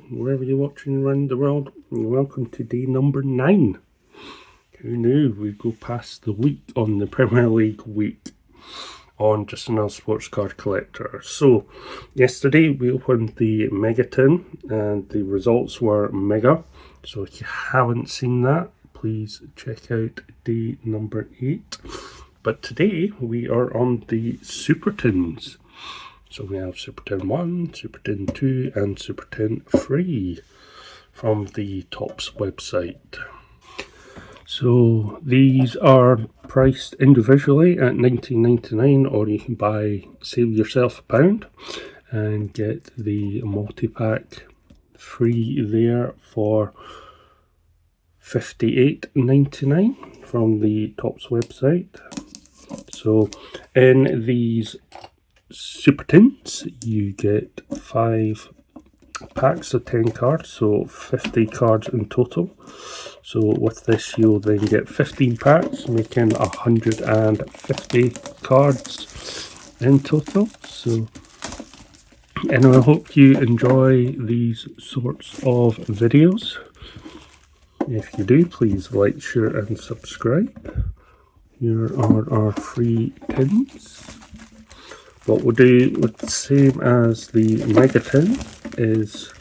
wherever you're watching around the world. Welcome to day number 9. Who knew we'd go past the week on the Premier League week on Just Another Sports Card Collector. So, yesterday we opened the Mega Tin and the results were mega. So if you haven't seen that, please check out day number 8. But today we are on the Super Tins. So we have Super Tin 1, Super Tin 2 and Super Tin 3 from the Topps website. So these are priced individually at $19.99, or you can save yourself £1 and get the multi-pack free there for $58.99 from the Topps website. So in these Super Tins you get 5 packs of 10 cards, so 50 cards in total. So with this you'll then get 15 packs, making 150 cards in total. So anyway, I hope you enjoy these sorts of videos. If you do, please like, share and subscribe. Here are our free tins. What we'll do with the same as the Mega Tin is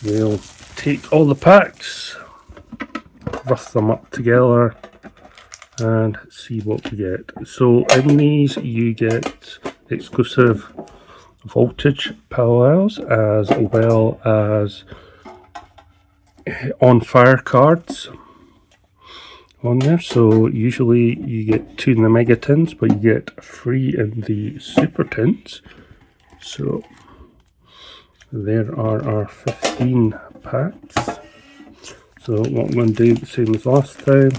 we'll take all the packs, rough them up together and see what we get. So in these you get exclusive voltage parallels as well as on fire cards on there. So usually you get 2 in the Mega Tins, but you get 3 in the Super Tins. So there are our 15 packs. So what I'm going to do, the same as last time,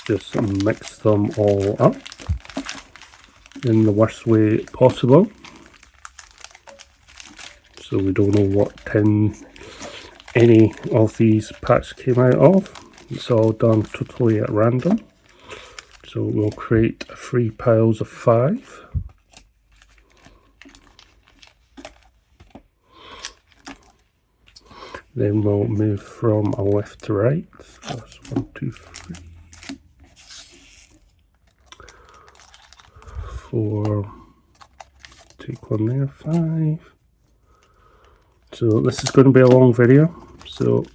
just mix them all up in the worst way possible, so we don't know what tin any of these packs came out of. It's all done totally at random. So we'll create 3 piles of 5. Then we'll move from left to right. So that's 1, 2, 3, 4. Take one there, 5. So this is going to be a long video. So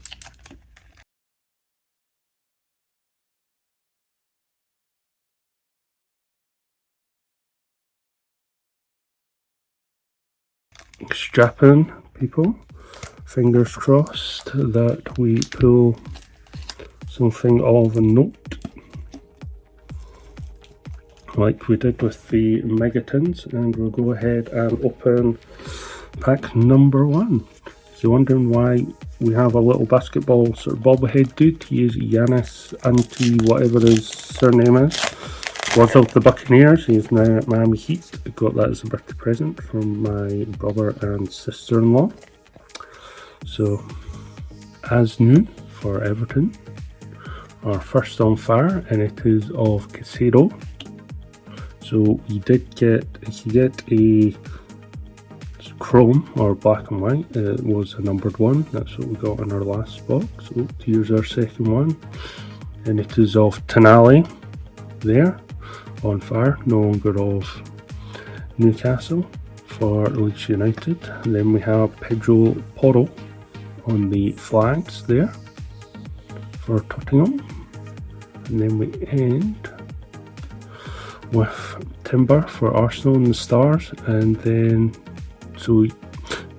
strap in, people. Fingers crossed that we pull something of a note like we did with the Mega Tins, and we'll go ahead and open pack number 1. If you're wondering why we have a little basketball sort of bobblehead dude, he is Giannis Anti whatever his surname is. Was of the Buccaneers, he is now at Miami Heat. I got that as a birthday present from my brother and sister-in-law. So, as new for Everton, our first on fire, and it is of Casado. So you did get, if you get a chrome or black and white, it was a numbered 1. That's what we got in our last box. So here's our second one, and it is of Tonali there, on fire, no longer of Newcastle for Leeds United. And then we have Pedro Porro on the flags there for Tottenham, and then we end with Timber for Arsenal and the Stars. And then so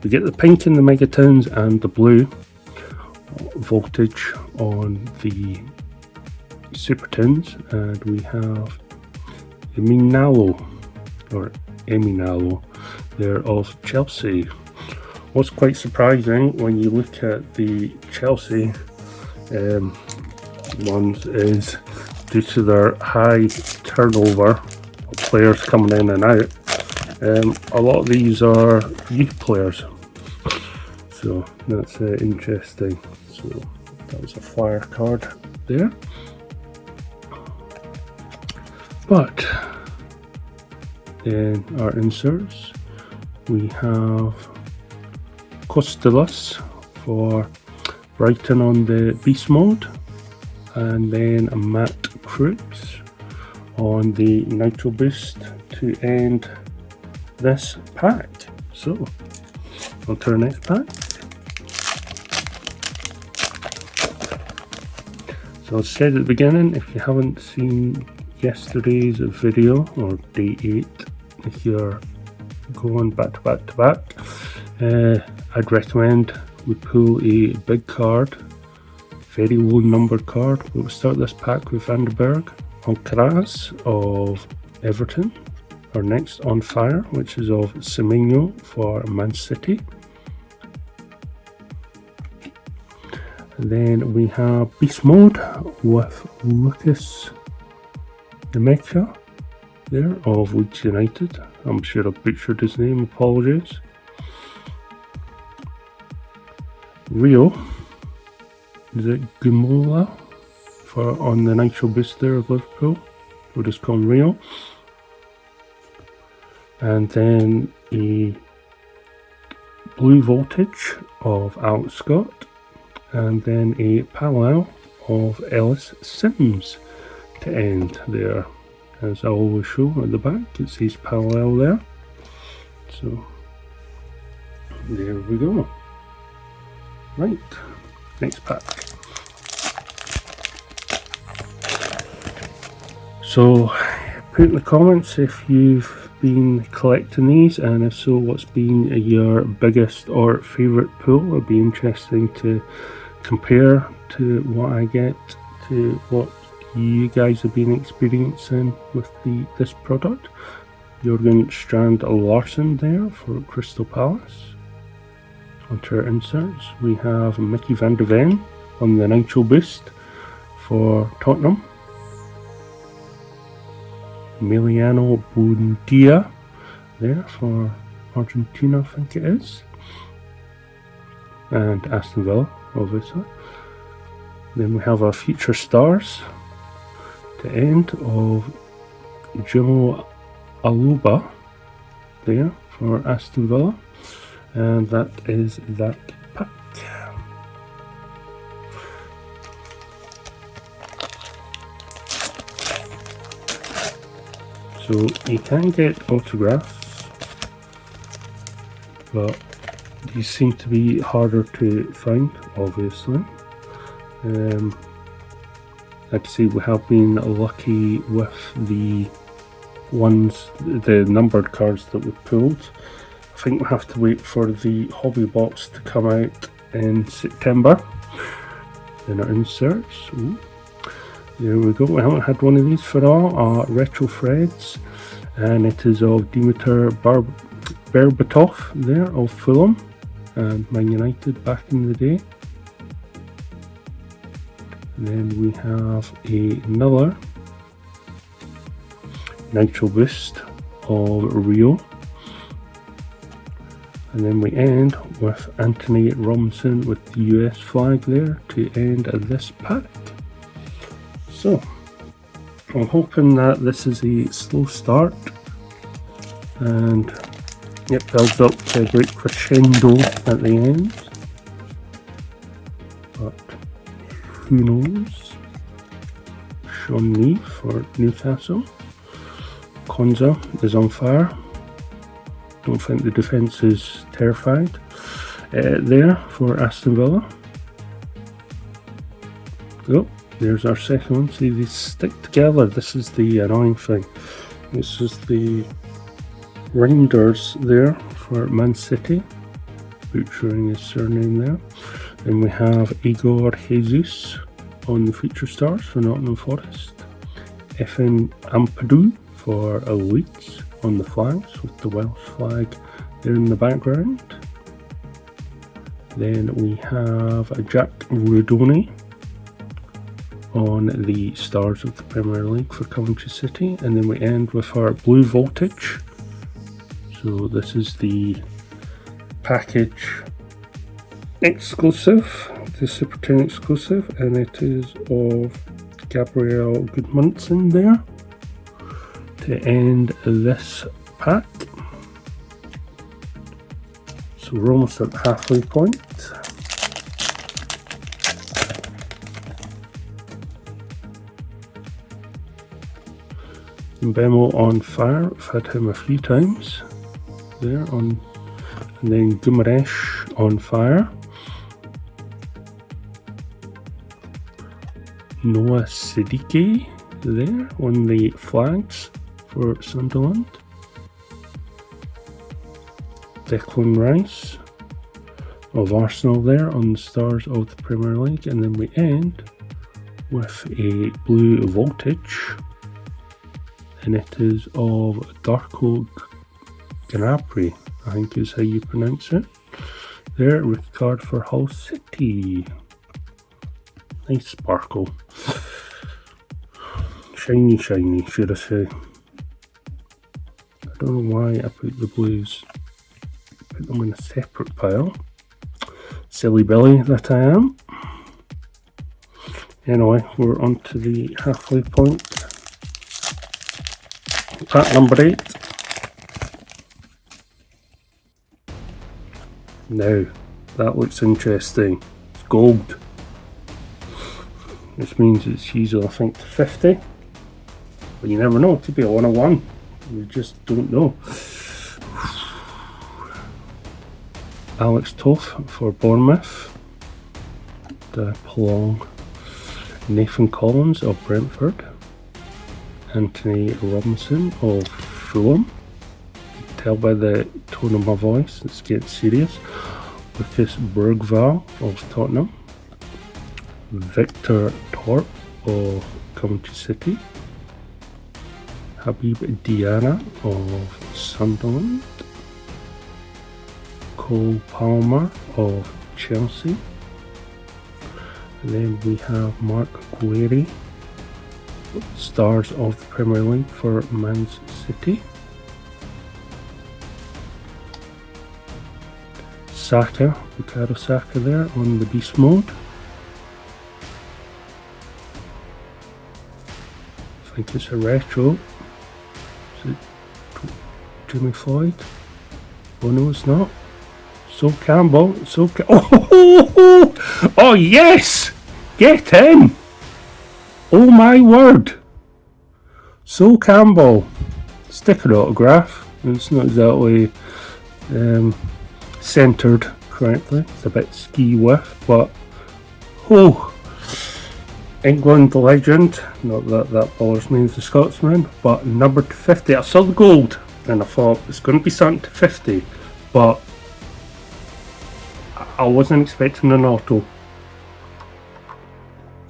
we get the pink in the Mega Tins and the blue voltage on the Super Tins, and we have Eminalo there of Chelsea. What's quite surprising when you look at the Chelsea ones is due to their high turnover of players coming in and out, a lot of these are youth players. So that's interesting. So that was a flyer card there. But in our inserts we have Costillas for Brighton on the Beast mode, and then a Matt Cripps on the Nitro Boost to end this pack. So, on to our next pack. So, I said at the beginning, if you haven't seen yesterday's video, or day 8, if you're going back to back to back, I'd recommend we pull a big card, very low numbered card. We'll start this pack with Van den Berg, Alcaraz of Everton, our next on fire, which is of Semenyo for Man City. And then we have Beast Mode with Lucas Demecha there of Leeds United. I'm sure I butchered his name, apologies. Rio, is it Gumola for on the Nitro Boost there of Liverpool? We'll just call him Rio. And then a Blue Voltage of Alex Scott, and then a Parallel of Ellis Sims to end there. As I always show at the back, it says Parallel there. So there we go. Right, next pack. So put in the comments if you've been collecting these, and if so, what's been your biggest or favourite pull. It'd be interesting to compare to what I get to what you guys have been experiencing with this product. Jurgen Strand Larsen there for Crystal Palace. Onto our inserts, we have Mickey van de Ven on the Nitro Boost for Tottenham. Emiliano Buendia there for Argentina, I think it is. And Aston Villa, obviously. Then we have our future stars to end of Jomo Aluba there for Aston Villa. And that is that pack. So you can get autographs, but these seem to be harder to find, obviously. I'd say we have been lucky with the numbered cards that we've pulled. I think we'll have to wait for the hobby box to come out in September. Then our inserts. Ooh. There we go. We haven't had one of these for a while. Retro Freds, and it is of Dimitar Berbatov there of Fulham and Man United back in the day. And then we have another Nitro Boost of Rio. And then we end with Anthony Robinson with the US flag there to end this pack. So, I'm hoping that this is a slow start and it builds up to a great crescendo at the end. But who knows? Sean Lee for Newcastle. Konza is on fire. Don't think the defence is terrified. There for Aston Villa. Oh, there's our second one. See, they stick together. This is the annoying thing. This is the Reinders there for Man City. Butchering his surname there. Then we have Igor Jesus on the feature stars for Nottingham Forest. FN Ampadu for Leeds on the flags with the Welsh flag there in the background. Then we have Jack Rudoni on the stars of the Premier League for Coventry City, and then we end with our Blue Voltage. So this is the package exclusive, the Super Tin exclusive, and it is of Gabriel Goodmanson there to end this pack. So we're almost at the halfway point. Bemo on fire, I've had him a few times there on, and then Gumaresh on fire. Noah Siddiqui there on the flags for Sunderland. Declan Rice of Arsenal there on the stars of the Premier League, and then we end with a blue voltage, and it is of Darko Gnabry, I think is how you pronounce it. There, rookie card for Hull City. Nice sparkle. Shiny, shiny, should I say. I don't know why I put the blues, put them in a separate pile. Silly Billy that I am. Anyway, we're on to the halfway point. Pack number 8. Now, that looks interesting. It's gold. This means it's usually, I think, 50. But you never know, it could be a 101. You just don't know. Alex Toth for Bournemouth. Long. Nathan Collins of Brentford. Anthony Robinson of Fulham. You can tell by the tone of my voice, it's getting serious. Lucas Bergvall of Tottenham. Victor Torp of Coventry City. Habib Diarra of Sunderland. Cole Palmer of Chelsea. And then we have Mark Guéry, stars of the Premier League for Man City. Saka, Bukayo Saka there on the beast mode. I think it's a retro. Is it Jimmy Floyd? Oh no, it's not. So Campbell, oh yes! Get in! Oh my word! So Campbell, sticker autograph. It's not exactly centered correctly. It's a bit ski whiff, but England legend. Not that that bothers me as a Scotsman, but numbered to 50. I saw the gold and I thought it's going to be something to 50, but I wasn't expecting an auto.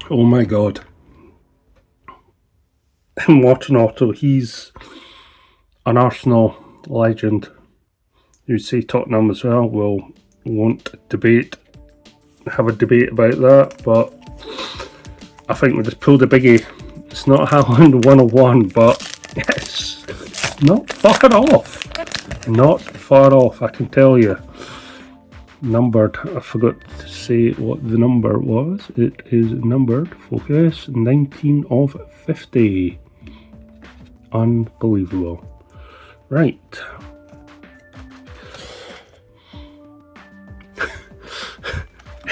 Oh my god. And what an auto. He's an Arsenal legend. You'd say Tottenham as well. We'll won't have a debate about that, but I think we just pulled a biggie. It's not Haaland 101, but it's not far off. Not far off, I can tell you. Numbered, I forgot to say what the number was. It is numbered, focus, 19 of 50. Unbelievable. Right.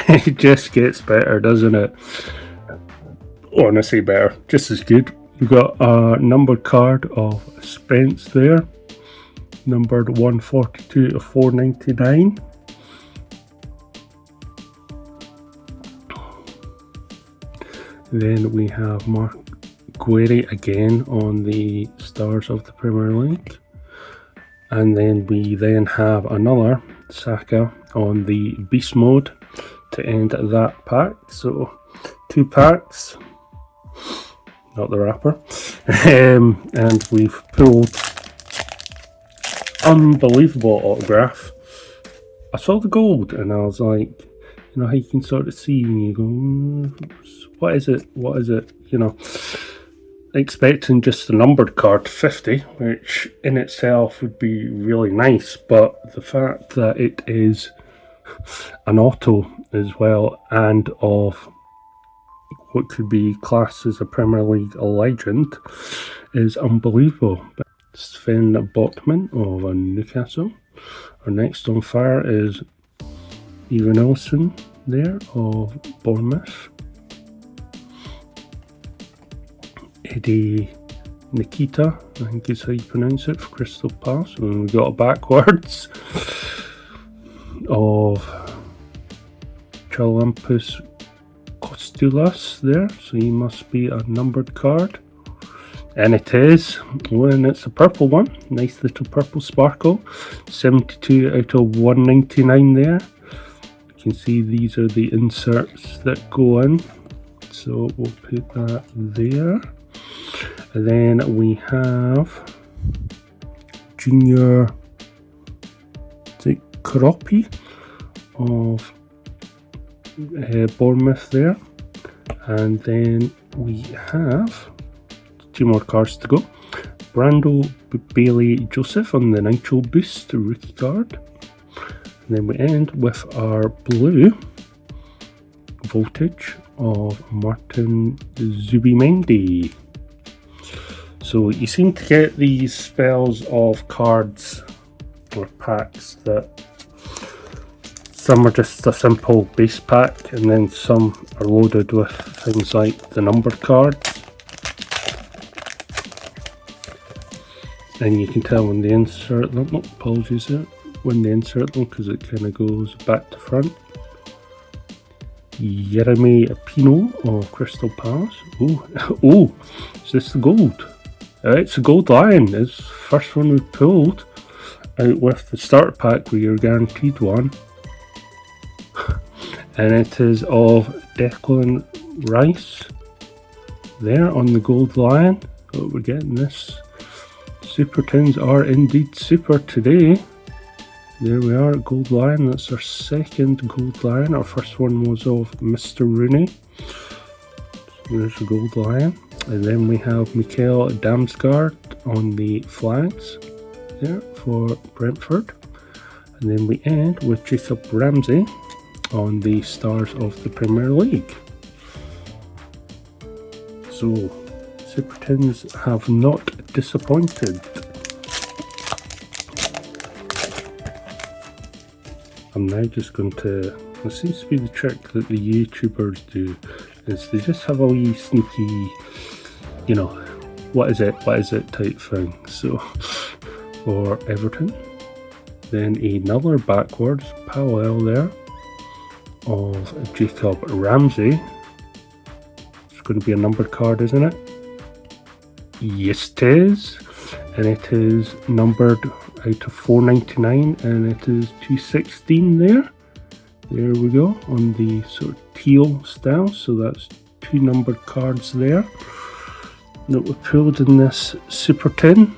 It just gets better, doesn't it? Honestly, better. Just as good. We've got a numbered card of Spence there. Numbered 142 of 499. Then we have Mark Guéry again on the stars of the Premier League. And then we have another Saka on the beast mode to end that pack. So 2 packs, not the wrapper. And we've pulled unbelievable autograph. I saw the gold and I was like, you know how you can sort of see and you go, what is it? You know, expecting just the numbered card 50, which in itself would be really nice, but the fact that it is an auto as well and of what could be classed as a Premier League legend is unbelievable. Sven Botman of Newcastle. Our next on fire is Ivan Olsen there of Bournemouth. Eddie Nikita, I think is how you pronounce it, for Crystal Palace. And we got it backwards of Chalampus Costulas there, so he must be a numbered card. And it is, and it's a purple one, nice little purple sparkle, 72 out of 199 there. You can see these are the inserts that go in, so we'll put that there. And then we have Junior Kropi of Bournemouth there. And then we have 2 more cards to go. Brando Bailey Joseph on the Nitro Boost rookie card. And then we end with our blue Voltage of Martin Zubimendi. So you seem to get these spells of cards or packs that some are just a simple base pack, and then some are loaded with things like the numbered cards. And you can tell when they insert them, apologies there, when they insert them, because it kind of goes back to front. Jeremy Pino of Crystal Palace. Oh, is this the gold? It's a gold lion. It's the first one we pulled out with the starter pack where you're guaranteed one. And it is of Declan Rice there on the gold lion. Oh, we're getting this. Super Tins are indeed super today. There we are, gold lion. That's our second gold lion. Our first one was of Mr. Rooney. So there's a gold lion. And then we have Mikael Damsgaard on the flags there for Brentford. And then we end with Jacob Ramsey on the stars of the Premier League. So Super Tins have not disappointed. I'm now just going to, it seems to be the trick that the YouTubers do, is they just have a wee sneaky, you know, what is it type thing. So for Everton, then another backwards parallel there of Jacob Ramsey. It's going to be a numbered card, isn't it? Yes, it is. And it is numbered out of 499, and it is 216 there. There we go, on the sort of teal style. So that's 2 numbered cards there that were pulled in this Super Tin.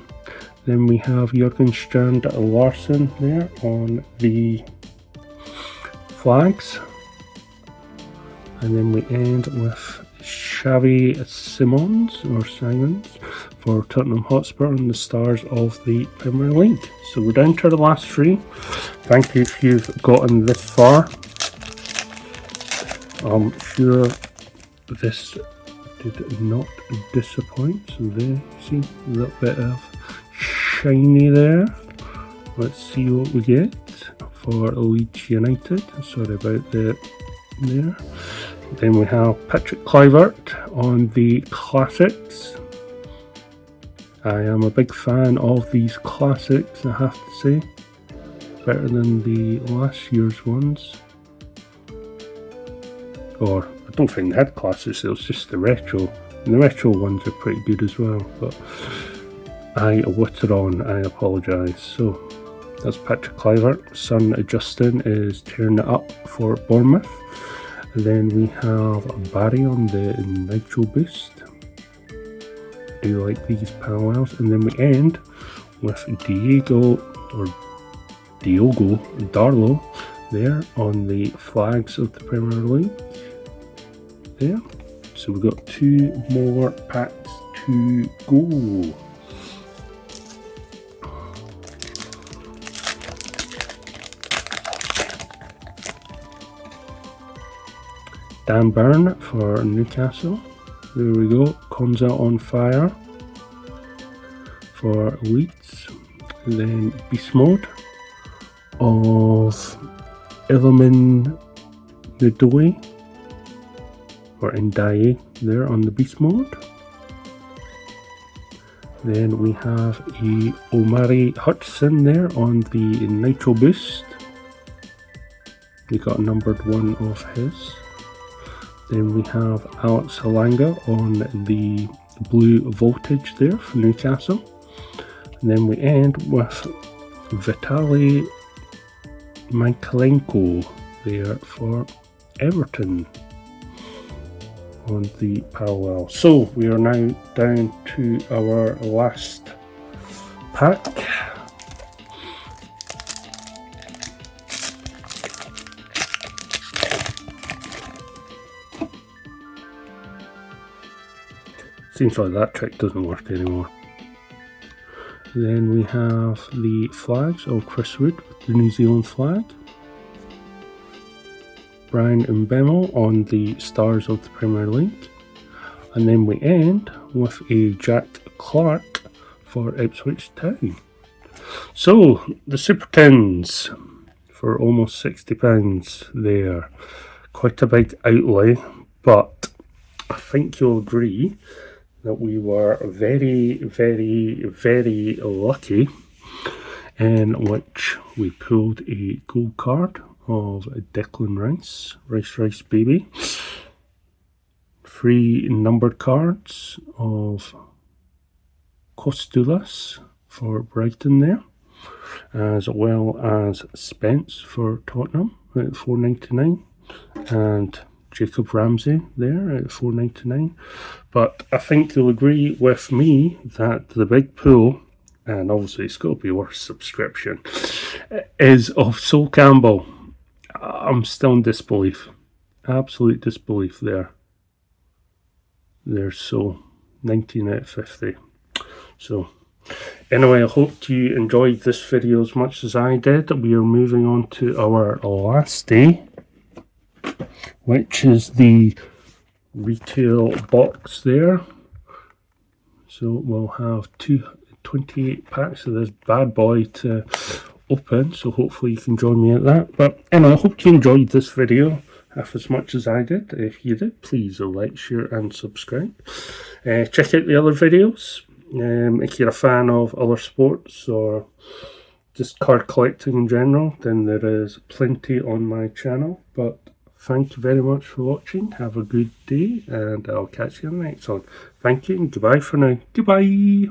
Then we have Jurgen Strand Larsen there on the flags. And then we end with Xavi Simons for Tottenham Hotspur on the stars of the Premier League. So we're down to the last 3. Thank you if you've gotten this far. I'm sure this did not disappoint. So there, see a little bit of shiny there. Let's see what we get for Leeds United. Sorry about that there. Then we have Patrick Kluivert on the classics. I am a big fan of these classics, I have to say. Better than the last year's ones. Or, I don't think they had classics, it was just the retro. And the retro ones are pretty good as well, but I whittled on, I apologise. So, that's Patrick Kluivert. Son Justin is tearing it up for Bournemouth. And then we have Barry on the Nitro Boost. I do like these parallels. And then we end with Diogo Darlow there on the flags of the Premier League. There. So we've got 2 more packs to go. Dan Burn for Newcastle. There we go. Konza on fire for Leeds. And then Beast Mode of Iliman Ndoye or Ndiaye there on the Beast Mode. Then we have a Omari Hutchinson there on the Nitro Boost. We got a numbered one of his. Then we have Alex Halanga on the Blue Voltage there for Newcastle. And then we end with Vitaly Michalenko there for Everton on the parallel. So we are now down to our last pack. Seems like that trick doesn't work anymore. Then we have the flags of Chris Wood with the New Zealand flag. Brian Mbemo on the Stars of the Premier League. And then we end with a Jack Clark for Ipswich Town. So, the Super Tins for almost £60 there. Quite a big outlay, but I think you'll agree that we were very, very, very lucky in which we pulled a gold card of Declan Rice Baby. 3 numbered cards of Kostulas for Brighton there, as well as Spence for Tottenham at £4.99 and Jacob Ramsey there at £4.99. But I think you'll agree with me that the big pull, and obviously it's got to be worth subscription, is of Sol Campbell. I'm still in disbelief. Absolute disbelief there. There's Sol. 19 out of 50. So, anyway, I hope you enjoyed this video as much as I did. We are moving on to our last day, which is the retail box there. So we'll have 28 packs of this bad boy to open, so hopefully you can join me at that. But anyway, I hope you enjoyed this video half as much as I did. If you did, please like, share and subscribe. Check out the other videos if you're a fan of other sports or just card collecting in general, then there is plenty on my channel. But thank you very much for watching. Have a good day, and I'll catch you in the next one. Thank you, and goodbye for now. Goodbye.